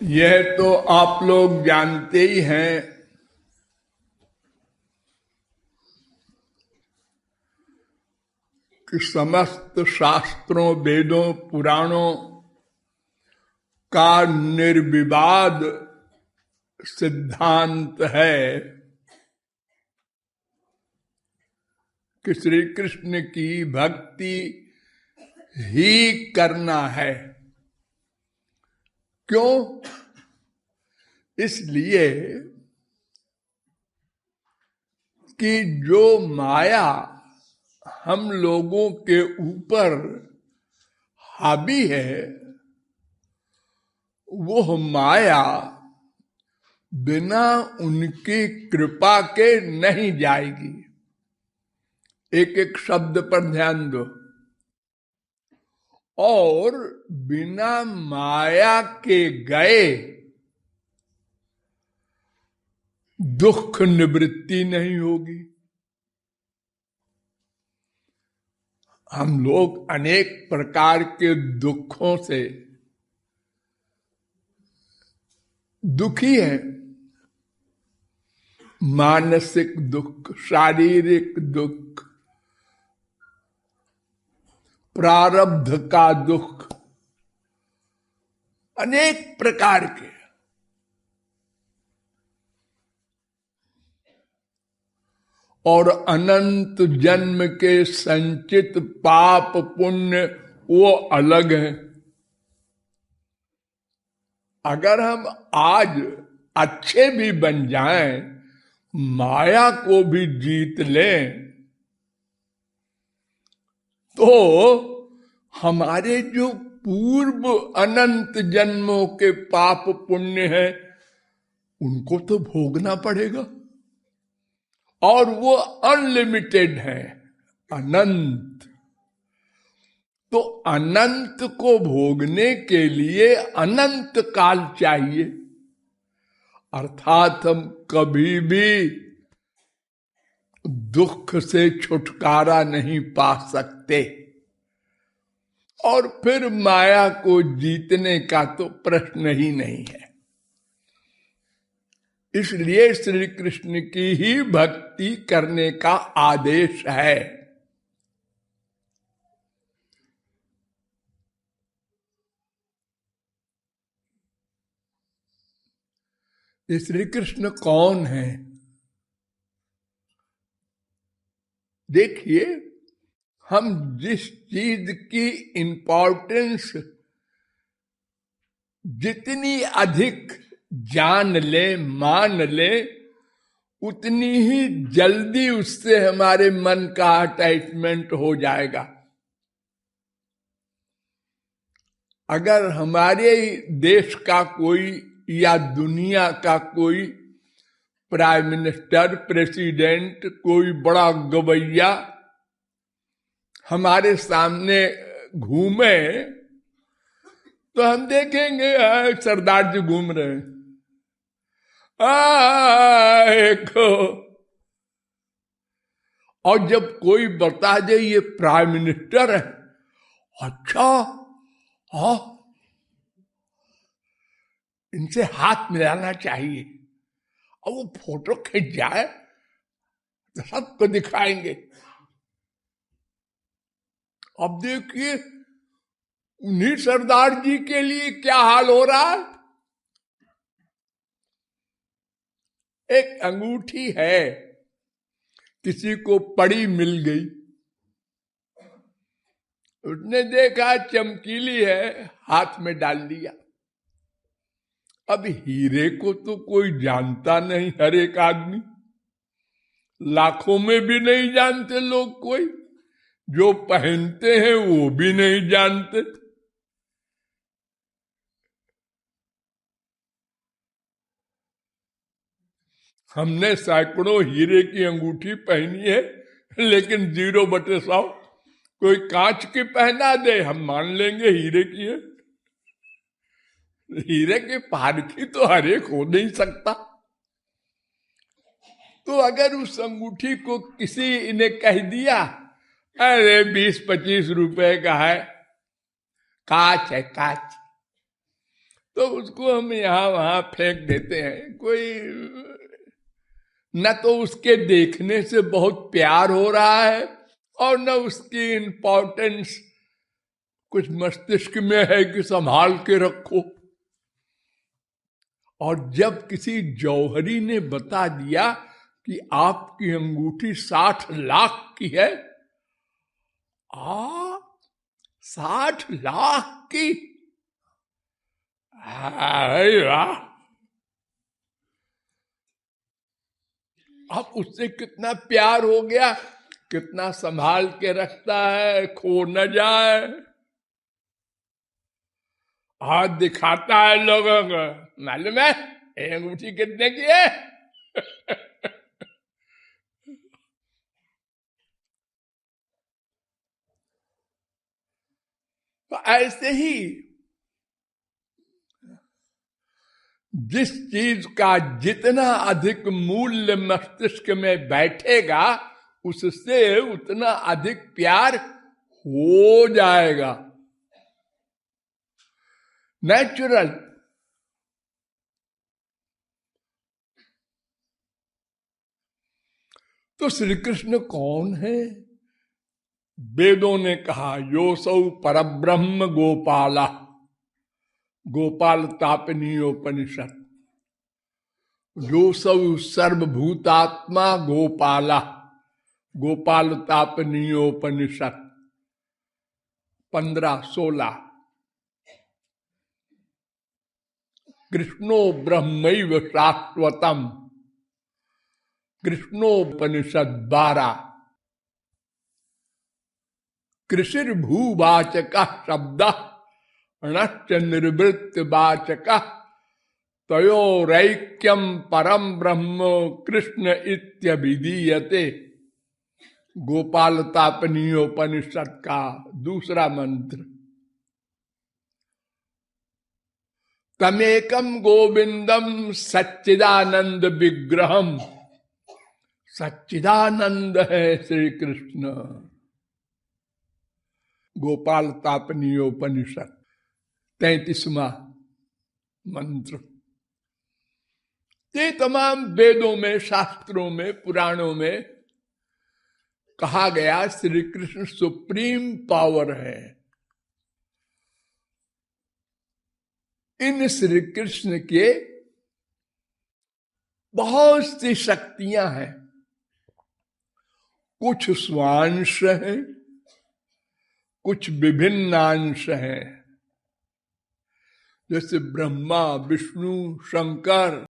यह तो आप लोग जानते ही हैं कि समस्त शास्त्रों, वेदों, पुराणों का निर्विवाद सिद्धांत है कि श्री कृष्ण की भक्ति ही करना है। क्यों? इसलिए कि जो माया हम लोगों के ऊपर हावी है, वो माया बिना उनकी कृपा के नहीं जाएगी। एक एक शब्द पर ध्यान दो। और बिना माया के गए दुख निवृत्ति नहीं होगी। हम लोग अनेक प्रकार के दुखों से दुखी हैं। मानसिक दुख, शारीरिक दुख, प्रारब्ध का दुख, अनेक प्रकार के। और अनंत जन्म के संचित पाप पुण्य वो अलग है। अगर हम आज अच्छे भी बन जाएं, माया को भी जीत लें, तो हमारे जो पूर्व अनंत जन्मों के पाप पुण्य हैं, उनको तो भोगना पड़ेगा। और वो अनलिमिटेड है, अनंत। तो अनंत को भोगने के लिए अनंत काल चाहिए। अर्थात हम कभी भी दुख से छुटकारा नहीं पा सकते। और फिर माया को जीतने का तो प्रश्न ही नहीं है। इसलिए श्री कृष्ण की ही भक्ति करने का आदेश है। श्री कृष्ण कौन है? देखिए, हम जिस चीज की इंपॉर्टेंस जितनी अधिक जान ले, मान ले, उतनी ही जल्दी उससे हमारे मन का अटैचमेंट हो जाएगा। अगर हमारे देश का कोई या दुनिया का कोई प्राइम मिनिस्टर, प्रेसिडेंट, कोई बड़ा गवैया हमारे सामने घूमे, तो हम देखेंगे सरदार जी घूम रहे हैं, देखो। और जब कोई बता दे ये प्राइम मिनिस्टर है, अच्छा, हाँ, इनसे हाथ मिलाना चाहिए, और वो फोटो खींच जाए तो सबको दिखाएंगे। अब देखिए उन्हीं सरदार जी के लिए क्या हाल हो रहा है। एक अंगूठी है, किसी को पड़ी मिल गई, उसने देखा चमकीली है, हाथ में डाल दिया। अब हीरे को तो कोई जानता नहीं, हर एक आदमी, लाखों में भी नहीं जानते लोग, कोई जो पहनते हैं वो भी नहीं जानते। हमने सैकड़ों हीरे की अंगूठी पहनी है, लेकिन 0/100। कोई कांच की पहना दे, हम मान लेंगे हीरे की है। हीरे के पारखी तो हर एक हो नहीं सकता। तो अगर उस अंगूठी को किसी ने कह दिया, अरे 20-25 रुपए का है, कांच है, कांच, तो उसको हम यहां वहां फेंक देते हैं। कोई न तो उसके देखने से बहुत प्यार हो रहा है और न उसकी इंपॉर्टेंस कुछ मस्तिष्क में है कि संभाल के रखो। और जब किसी जौहरी ने बता दिया कि आपकी अंगूठी 60 लाख की है, 60 लाख की, वाह! अब उससे कितना प्यार हो गया, कितना संभाल के रखता है, खो न जाए। हाथ दिखाता है लोगों को, मालूम है अंगूठी कितने की है। तो ऐसे ही जिस चीज का जितना अधिक मूल्य मस्तिष्क में बैठेगा, उससे उतना अधिक प्यार हो जाएगा, नेचुरल। तो श्री कृष्ण कौन है? वेदों ने कहा योसौ परब्रह्म गोपाला, गोपाल तापनीयोपनिषद। योसौ सर्वभूतात्मा गोपाला, गोपाल तापनीयोपनिषद 15-16। कृष्णो ब्रह्मैव शाश्वतम, कृष्णोपनिषद 12। कृषिर्भूवाचक शब्द णश्च निर्वृत्तवाचक, तयोरैक्यम परम ब्रह्म कृष्ण इत्यभिधीयते। गोपाल तापनीयोपनिषद का दूसरा मंत्र। तमेकम गोविंदम सच्चिदानंद विग्रहम, सच्चिदानंद है श्री कृष्ण। गोपाल तापनीयोपनिषद 33वां मंत्र। ये तमाम वेदों में, शास्त्रों में, पुराणों में कहा गया श्री कृष्ण सुप्रीम पावर है। इन श्री कृष्ण के बहुत सी शक्तियां हैं। कुछ स्वांश हैं, कुछ विभिन्नांश हैं। जैसे ब्रह्मा, विष्णु, शंकर